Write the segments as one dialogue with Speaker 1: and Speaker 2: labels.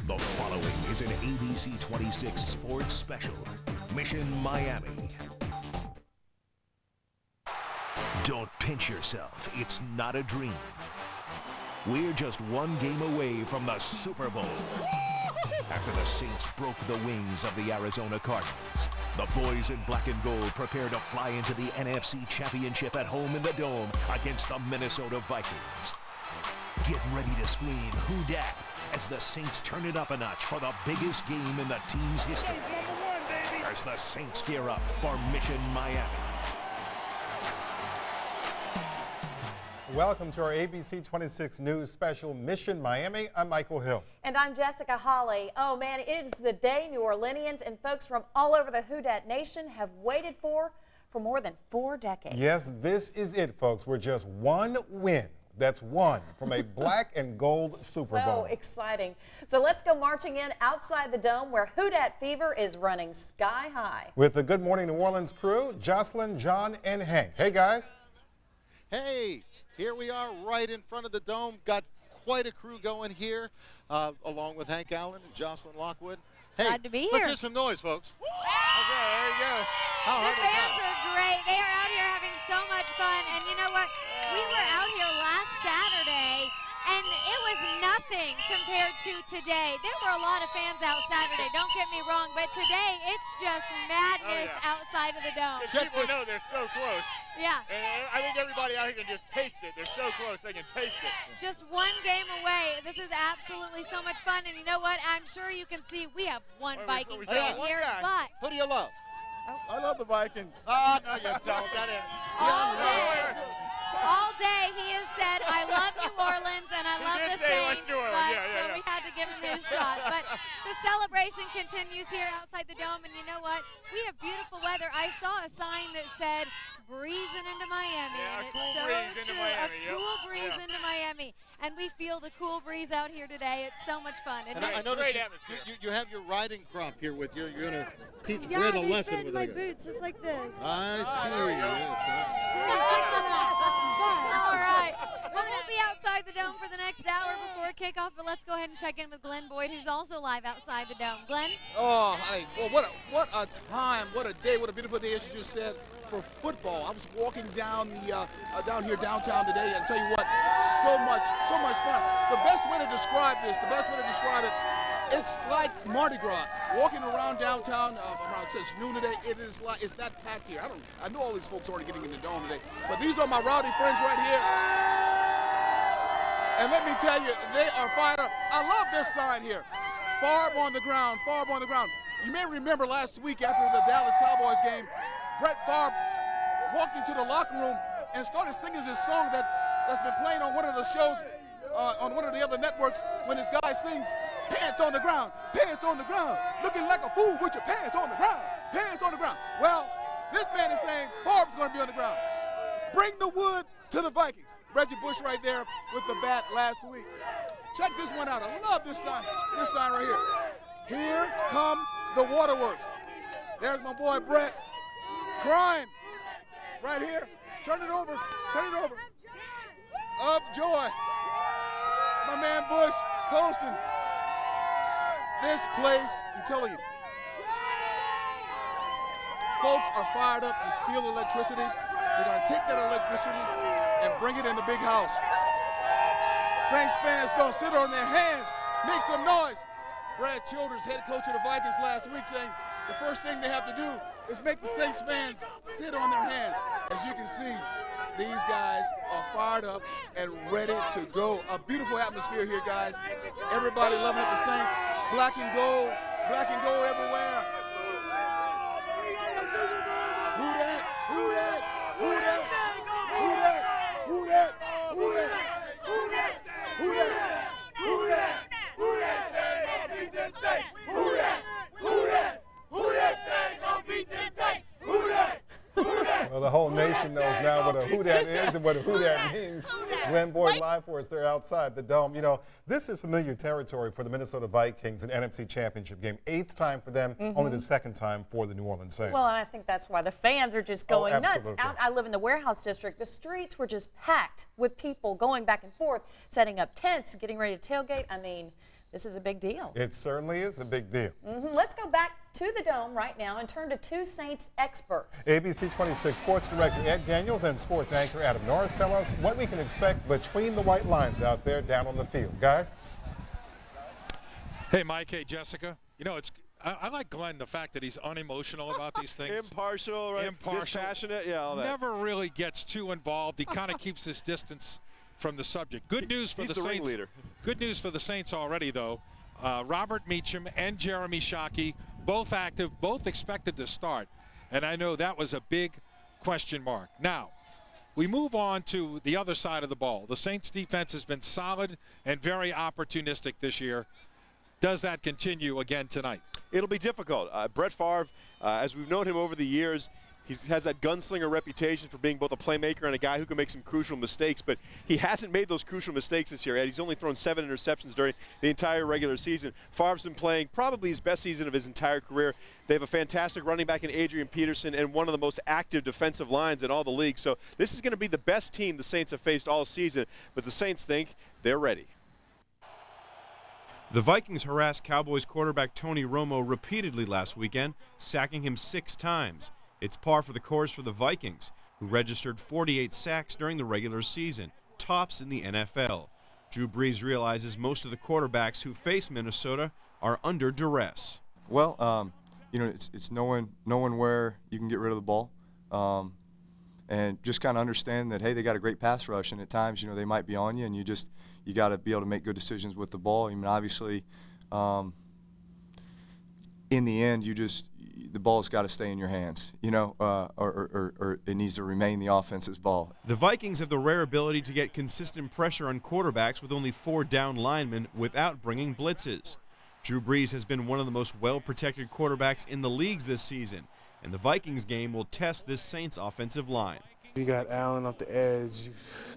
Speaker 1: The following is an ABC 26 sports special, Mission Miami. Don't pinch yourself. It's not a dream. We're just one game away from the Super Bowl. After the Saints broke the wings of the Arizona Cardinals, the boys in black and gold prepare to fly into the NFC Championship at home in the Dome against the Minnesota Vikings. Get ready to scream, "Who dat?" as the Saints turn it up a notch for the biggest game in the team's history. As the Saints gear up for Mission Miami.
Speaker 2: Welcome to our ABC 26 News special, Mission Miami. I'm Michael Hill.
Speaker 3: And I'm Jessica Hawley. Oh man, it is the day New Orleanians and folks from all over the Who Dat Nation have waited for more than 4 decades.
Speaker 2: Yes, this is it, folks. We're just one win. That's one from a black and gold Super Bowl.
Speaker 3: So exciting. So let's go marching in outside the Dome where Who Dat fever is running sky high.
Speaker 2: With the Good Morning New Orleans crew, Jocelyn, John, and Hank. Hey, guys.
Speaker 4: Hey, here we are right in front of the Dome. Got quite a crew going here, along with Hank Allen and Jocelyn Lockwood. Hey,
Speaker 5: glad to be here.
Speaker 4: Let's hear some noise, folks. Okay, there you go. How hard
Speaker 5: The
Speaker 4: was
Speaker 5: fans
Speaker 4: that?
Speaker 5: are great. They are out here having so much fun. And you know what? We were out here last Saturday, and it was nothing compared to today. There were a lot of fans out Saturday, don't get me wrong, but today it's just madness outside of the Dome.
Speaker 6: People know they're so close.
Speaker 5: Yeah.
Speaker 6: And I think everybody out here can just taste it. They're so close, they can taste it.
Speaker 5: Just one game away. This is absolutely so much fun. And you know what? I'm sure you can see we have one Viking fan here, but
Speaker 4: Who do you love?
Speaker 6: I love the Vikings.
Speaker 4: Oh, no, you don't. That is.
Speaker 5: all day he has said, I love New Orleans and I love the Saints,
Speaker 6: New Orleans.
Speaker 5: so we had to give him his shot. But the celebration continues here outside the Dome, and you know what? We have beautiful weather. I saw a sign that said, breezing into Miami,
Speaker 6: Yeah,
Speaker 5: and
Speaker 6: a
Speaker 5: it's
Speaker 6: cool
Speaker 5: so
Speaker 6: breeze into
Speaker 5: true.
Speaker 6: Miami,
Speaker 5: A cool breeze into Miami, and we feel the cool breeze out here today. It's so much fun.
Speaker 4: And I noticed you have your riding crop here with you. You're going to teach Britt a lesson with
Speaker 7: my boots just like this.
Speaker 4: I see.
Speaker 5: All right. Well, we'll be outside the Dome for the next hour before kickoff, but let's go ahead and check in with Glenn Boyd, who's also live outside the Dome. Glenn?
Speaker 8: Oh, hey, well, what a time, what a day, what a beautiful day, as you just said, for football. I was walking down down here downtown today, and tell you what, so much fun. The best way to describe this, it's like Mardi Gras. Walking around downtown around since noon today, it's that packed here. I know all these folks already getting in the Dome today, but these are my rowdy friends right here. And let me tell you, they are fired up. I love this sign here. Favre on the ground, Favre on the ground. You may remember last week after the Dallas Cowboys game, Brett Favre walked into the locker room and started singing this song that's been playing on one of the shows on one of the other networks when this guy sings, pants on the ground, looking like a fool with your pants on the ground. Well, this man is saying Favre's going to be on the ground. Bring the wood to the Vikings. Reggie Bush right there with the bat last week. Check this one out. I love this sign right here. Here come the waterworks. There's my boy Brett crying right here. Turn it over. Of joy. My man Bush coasting. This place, I'm telling you, folks are fired up. You feel electricity. They're going to take that electricity and bring it in the big house. Saints fans don't sit on their hands. Make some noise. Brad Childers, head coach of the Vikings last week, saying the first thing they have to do is make the Saints fans sit on their hands. As you can see, these guys are fired up and ready to go. A beautiful atmosphere here, guys. Everybody loving it, the Saints. Black and gold everywhere. Who dat? Who dat? Who dat? Who dat? Who dat? Who dat? Who dat? Who dat? Who dat? Who dat say gon' beat the Saints? Who that? Who that? Who that say gon' beat the Saints? Who that? Who that?
Speaker 2: Well, the whole nation knows now what a who dat is and what a who dat means. Glenn Boyd live for us. They're outside the Dome. You know, this is familiar territory for the Minnesota Vikings, an NFC Championship game. 8th time for them, only the 2nd time for the New Orleans Saints.
Speaker 3: Well, and I think that's why the fans are just going nuts.
Speaker 2: Absolutely.
Speaker 3: I live in the warehouse district. The streets were just packed with people going back and forth, setting up tents, getting ready to tailgate. I mean, This is a big deal.
Speaker 2: It certainly is a big deal.
Speaker 3: Let's go back to the Dome right now and turn to two Saints experts.
Speaker 2: ABC 26 Sports Director Ed Daniels and sports anchor Adam Norris tell us what we can expect between the white lines out there down on the field. Guys?
Speaker 7: Hey, Mike. Hey, Jessica. You know, I like Glenn, the fact that he's unemotional about these things.
Speaker 9: Impartial, right?
Speaker 7: Impartial.
Speaker 9: Dispassionate, yeah, all that.
Speaker 7: Never really gets too involved. He kind of keeps his distance from the subject. Good news for the Saints.
Speaker 9: Ringleader.
Speaker 7: Good news for the Saints already, though. Robert Meacham and Jeremy Shockey, both active, both expected to start. And I know that was a big question mark. Now, we move on to the other side of the ball. The Saints defense has been solid and very opportunistic this year. Does that continue again tonight?
Speaker 9: It'll be difficult. Brett Favre, as we've known him over the years, he has that gunslinger reputation for being both a playmaker and a guy who can make some crucial mistakes, but he hasn't made those crucial mistakes this year. He's only thrown 7 interceptions during the entire regular season. Favre's been playing probably his best season of his entire career. They have a fantastic running back in Adrian Peterson and one of the most active defensive lines in all the league. So this is going to be the best team the Saints have faced all season, but the Saints think they're ready.
Speaker 10: The Vikings harassed Cowboys quarterback Tony Romo repeatedly last weekend, sacking him 6 times. It's par for the course for the Vikings, who registered 48 sacks during the regular season, tops in the NFL. Drew Brees realizes most of the quarterbacks who face Minnesota are under duress.
Speaker 11: Well, you know, it's knowing where you can get rid of the ball, and just kind of understand that, hey, they got a great pass rush, and at times, you know, they might be on you, and you got to be able to make good decisions with the ball. I mean, obviously, in the end, the ball's got to stay in your hands, you know, or it needs to remain the offense's ball.
Speaker 10: The Vikings have the rare ability to get consistent pressure on quarterbacks with only 4 down linemen without bringing blitzes. Drew Brees has been one of the most well-protected quarterbacks in the leagues this season, and the Vikings game will test this Saints offensive line.
Speaker 12: You got Allen off the edge,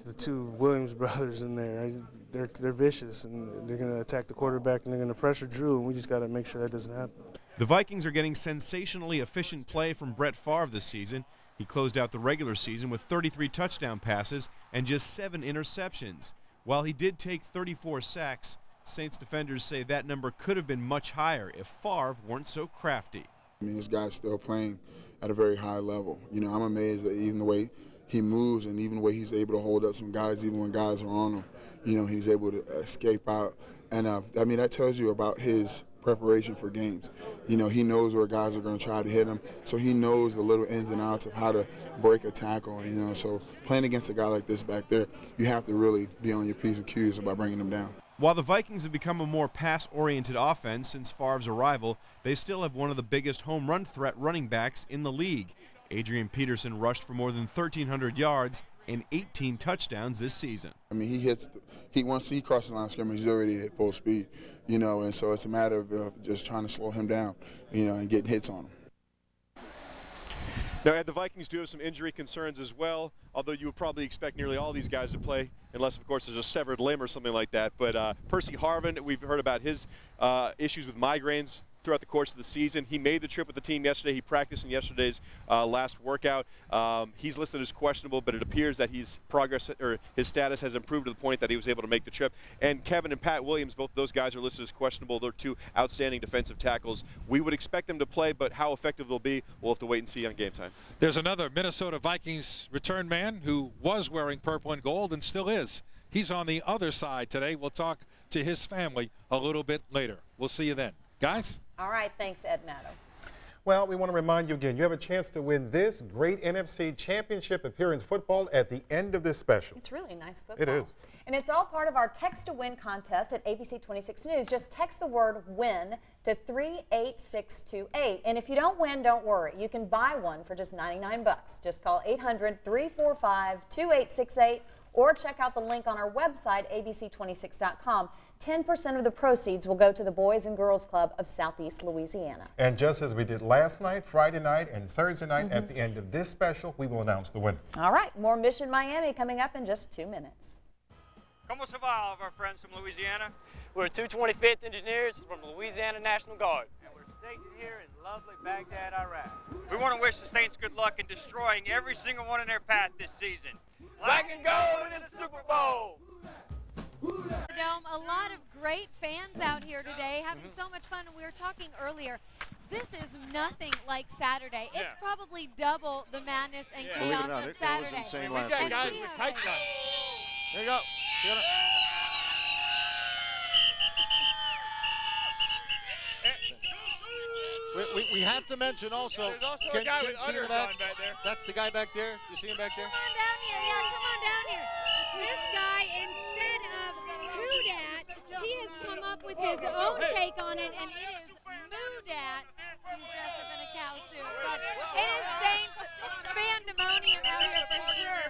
Speaker 12: the 2 Williams brothers in there. They're vicious, and they're going to attack the quarterback, and they're going to pressure Drew, and we just got to make sure that doesn't happen.
Speaker 10: The Vikings are getting sensationally efficient play from Brett Favre this season. He closed out the regular season with 33 touchdown passes and just 7 interceptions. While he did take 34 sacks, Saints defenders say that number could have been much higher if Favre weren't so crafty.
Speaker 13: I mean, this guy's still playing at a very high level. You know, I'm amazed at even the way he moves and even the way he's able to hold up some guys even when guys are on him. You know, he's able to escape out. And, I mean, that tells you about his preparation for games. You know, he knows where guys are going to try to hit him, so he knows the little ins and outs of how to break a tackle, you know. So playing against a guy like this back there, you have to really be on your P's and Q's about bringing him down.
Speaker 10: While the Vikings have become a more pass-oriented offense since Favre's arrival, they still have one of the biggest home run threat running backs in the league. Adrian Peterson rushed for more than 1,300 yards and 18 touchdowns this season.
Speaker 13: I mean, once he crosses the line of scrimmage, he's already at full speed, you know, and so it's a matter of just trying to slow him down, you know, and getting hits on him.
Speaker 9: Now, Ed, the Vikings do have some injury concerns as well, although you would probably expect nearly all these guys to play, unless, of course, there's a severed limb or something like that. But Percy Harvin, we've heard about his issues with migraines throughout the course of the season. He made the trip with the team yesterday. He practiced in yesterday's last workout. He's listed as questionable, but it appears that his status has improved to the point that he was able to make the trip. And Kevin and Pat Williams, both of those guys are listed as questionable. They're 2 outstanding defensive tackles. We would expect them to play, but how effective they'll be, we'll have to wait and see on game time.
Speaker 7: There's another Minnesota Vikings return man who was wearing purple and gold and still is. He's on the other side today. We'll talk to his family a little bit later. We'll see you then. Guys?
Speaker 3: All right, thanks, Ed and Adam.
Speaker 2: Well, we want to remind you again, you have a chance to win this great NFC Championship appearance football at the end of this special.
Speaker 3: It's really nice football.
Speaker 2: It is.
Speaker 3: And it's all part of our Text to Win contest at ABC 26 News. Just text the word WIN to 38628. And if you don't win, don't worry. You can buy one for just $99. Just call 800-345-2868 or check out the link on our website, abc26.com. 10% of the proceeds will go to the Boys and Girls Club of Southeast Louisiana.
Speaker 2: And just as we did last night, Friday night, and Thursday night, at the end of this special, we will announce the winner.
Speaker 3: All right, more Mission Miami coming up in just 2 minutes.
Speaker 6: Como se va, all of our friends from Louisiana? We're 225th Engineers from the Louisiana National Guard. And we're stationed here in lovely Baghdad, Iraq. We want to wish the Saints good luck in destroying every single one in their path this season. Black and gold in the Super Bowl!
Speaker 5: The Dome, a lot of great fans out here today having so much fun. We were talking earlier, this is nothing like Saturday. It's probably double the madness and chaos of Saturday.
Speaker 4: It was insane last week.
Speaker 6: Guys with tight guns.
Speaker 4: There you go. We have to mention also,
Speaker 6: there's also a guy with
Speaker 4: see in the
Speaker 6: udders on back there.
Speaker 4: That's the guy back there. You see him back there?
Speaker 5: Come on down here. Yeah, come on down here. This guy, instead of who dat, he has come up with his own take on it, and it is moo dat. He's dressed up in a cow suit. But it is Saints pandemonium out here for sure.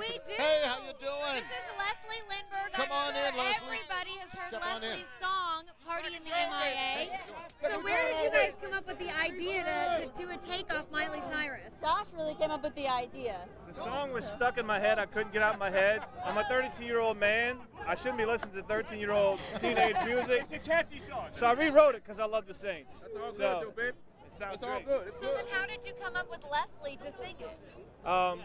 Speaker 5: We do.
Speaker 4: Hey, how you doing?
Speaker 5: This is Leslie Lindbergh.
Speaker 4: Come on in, Leslie.
Speaker 5: Everybody has heard
Speaker 4: Step on in.
Speaker 5: Leslie's song, Party in the MIA. So where did you guys come up with the idea to do a take off Miley Cyrus?
Speaker 14: Josh really came up with the idea.
Speaker 6: The song was stuck in my head. I couldn't get out of my head. I'm a 32-year-old man. I shouldn't be listening to 13-year-old teenage music. It's a catchy song. So I rewrote it because I love the Saints. That's all good, though, babe. It sounds great.
Speaker 5: So then how did you come up with Leslie to sing it?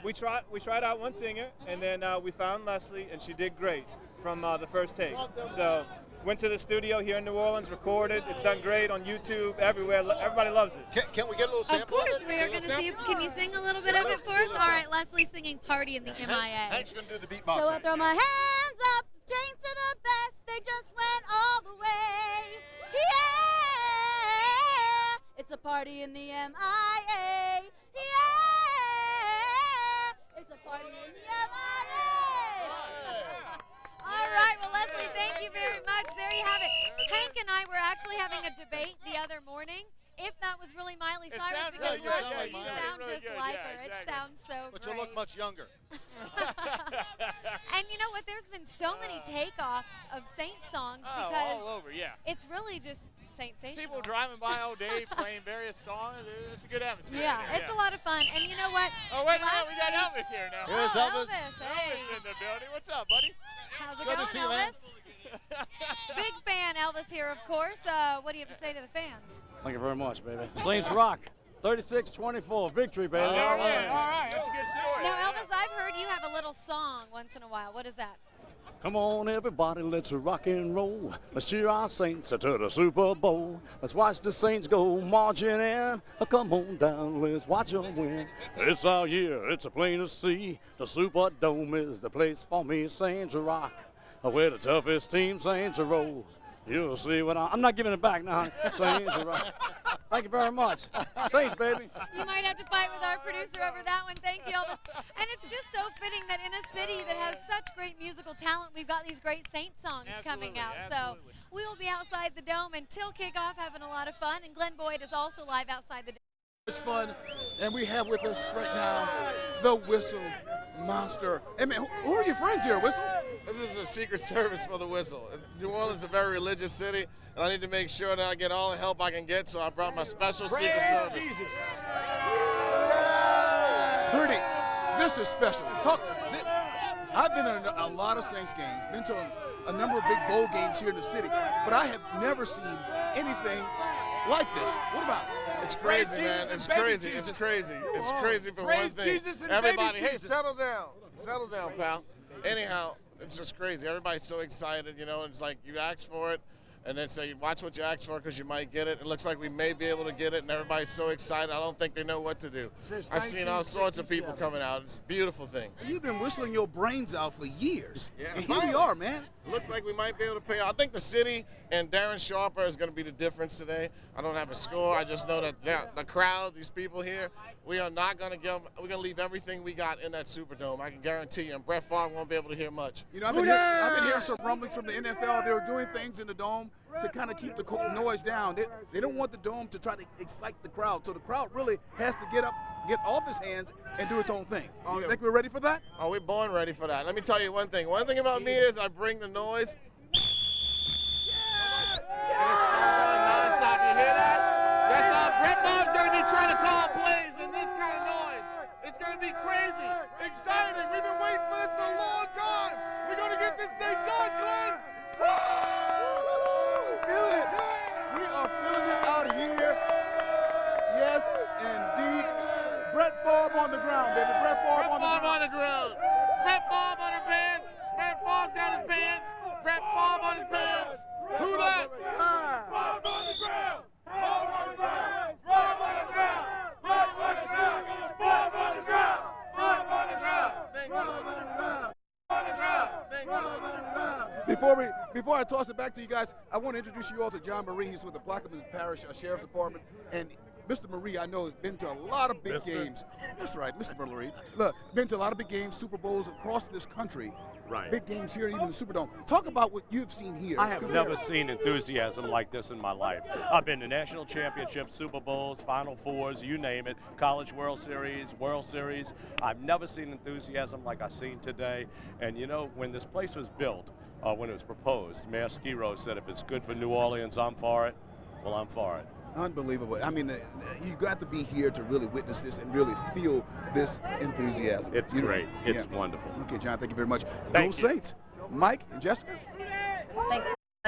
Speaker 6: We tried out one singer, and then we found Leslie, and she did great from the first take. So went to the studio here in New Orleans, recorded. It's done great on YouTube, everywhere. Everybody loves it.
Speaker 4: Can we get a little sample?
Speaker 5: Of course, we are going to see. Can you sing a little bit of it for us? All right, Leslie singing Party in the MIA.
Speaker 4: Hank's going to do the beatbox.
Speaker 14: So I throw my hands up, chains to the best, they just went all the way. Yeah, it's a party in the MIA. Yeah, it's a party in the MIA.
Speaker 5: All right, well, Leslie, thank you very much. There you have it. Hank and I were actually having a debate the other morning if that was really Miley Cyrus, because
Speaker 4: you sound like
Speaker 5: you
Speaker 4: Miley.
Speaker 5: sound just like her. It sounds so
Speaker 4: But
Speaker 5: great.
Speaker 4: you look much younger.
Speaker 5: And you know what? There's been so many takeoffs of Saint songs because
Speaker 6: all over,
Speaker 5: it's really just Saint-sational.
Speaker 6: People driving by all day playing various songs. It's a good atmosphere.
Speaker 5: Yeah, it's a lot of fun. And you know what?
Speaker 6: Oh, wait a minute. We got Elvis here now.
Speaker 4: Here's Elvis.
Speaker 5: Hey.
Speaker 6: Elvis in the building. What's up, buddy?
Speaker 5: How's it
Speaker 4: Good
Speaker 5: going,
Speaker 4: to see you,
Speaker 5: Elvis?
Speaker 4: man.
Speaker 5: Big fan, Elvis here, of course. What do you have to say to the fans?
Speaker 15: Thank you very much, baby. Saints rock. 36-24. Victory, baby.
Speaker 6: All right. That's a good story.
Speaker 5: Now, Elvis, I've heard you have a little song once in a while. What is that?
Speaker 15: Come on, everybody, let's rock and roll. Let's cheer our Saints to the Super Bowl. Let's watch the Saints go marching in. Come on down, let's watch them win. It's our year, it's a plain to see. The Superdome is the place for me. Saints rock. We're the toughest team, Saints roll. You'll see what I'm not giving it back now. Saints rock. Thank you very much. Saints, baby.
Speaker 5: You might have to fight with our producer over that one. Thank you, Elvis. And it's just so fitting that in a city that has such great musical talent, we've got these great Saints songs coming out. So we will be outside the Dome until kickoff, having a lot of fun. And Glenn Boyd is also live outside the Dome.
Speaker 8: It's fun, and we have with us right now the Whistle Monster. Hey, man, who are your friends here, Whistle?
Speaker 16: This is a secret service for the Whistle. New Orleans is a very religious city, and I need to make sure that I get all the help I can get, so I brought my special secret service.
Speaker 8: Jesus. Rudy, this is special. I've been in a lot of Saints games, been to a number of big bowl games here in the city, but I have never seen anything like this. What about it?
Speaker 16: It's crazy, man. It's crazy. It's crazy. It's crazy for one thing. Everybody, hey, settle down. Settle down, pal. Anyhow, it's just crazy. Everybody's so excited, you know, and it's like you ask for it, and then say, watch what you ask for because you might get it. It looks like we may be able to get it, and everybody's so excited. I don't think they know what to do. I've seen all sorts of people coming out. It's a beautiful thing.
Speaker 8: You've been whistling your brains out for years.
Speaker 16: Yeah,
Speaker 8: and here we are, man.
Speaker 16: Looks like we might be able to pay. I think the city and Darren Sharper is going to be the difference today. I don't have a score. I just know that the crowd, these people here, we are not going to give them. We're going to leave everything we got in that Superdome. I can guarantee you. And Brett Favre won't be able to hear much.
Speaker 8: You know, I've been hearing some rumblings from the NFL. They're doing things in the Dome to kind of keep the noise down. They don't want the Dome to try to excite the crowd. So the crowd really has to get off his hands and do its own thing. You think we're ready for that?
Speaker 16: Oh, we're born ready for that. Let me tell you one thing. One thing about me is I bring the noise. And it's all nonstop. You hear that? That's all. Brett Favre's going to be trying to call plays in this kind of noise. It's going to be crazy, exciting. We've been waiting for this for a long time. We're going to get this thing done, Glenn. Woo!
Speaker 8: Feeling it. We are feeling it out here. Yes, indeed. Brett Favre on the ground, baby. Brett Favre on the ground.
Speaker 16: Brett Favre on the ground. Brett Favre on the pants. Brett Favre's got his pants.
Speaker 8: that? Farm on his pants. Who that? Farm on the ground. Farm on the ground. Farm on the ground. Farm on the ground. Farm on the ground. Farm on the ground. Farm on the ground. Before I toss it back to you guys, I want to introduce you all to John Marie. He's with the Plaquemine Parish Sheriff's Department. And Mr. Marie, I know, has been to a lot of big games. That's right, Mr. Marie. Look, been to a lot of big games, Super Bowls across this country.
Speaker 17: Right.
Speaker 8: Big games here, even the Superdome. Talk about what you've seen here.
Speaker 17: I have never seen enthusiasm like this in my life. I've been to national championships, Super Bowls, Final Fours, you name it, College World Series. I've never seen enthusiasm like I've seen today. And you know, when this place was built, when it was proposed, Mayor Skiro said, if it's good for New Orleans, I'm for it. Well, I'm for it.
Speaker 8: Unbelievable. I mean, you got to be here to really witness this and really feel this enthusiasm.
Speaker 17: It's great. It's wonderful.
Speaker 8: Okay, John, thank you very much.
Speaker 17: Thank
Speaker 8: Go
Speaker 17: you.
Speaker 8: Saints. Mike and Jessica.
Speaker 3: Thanks.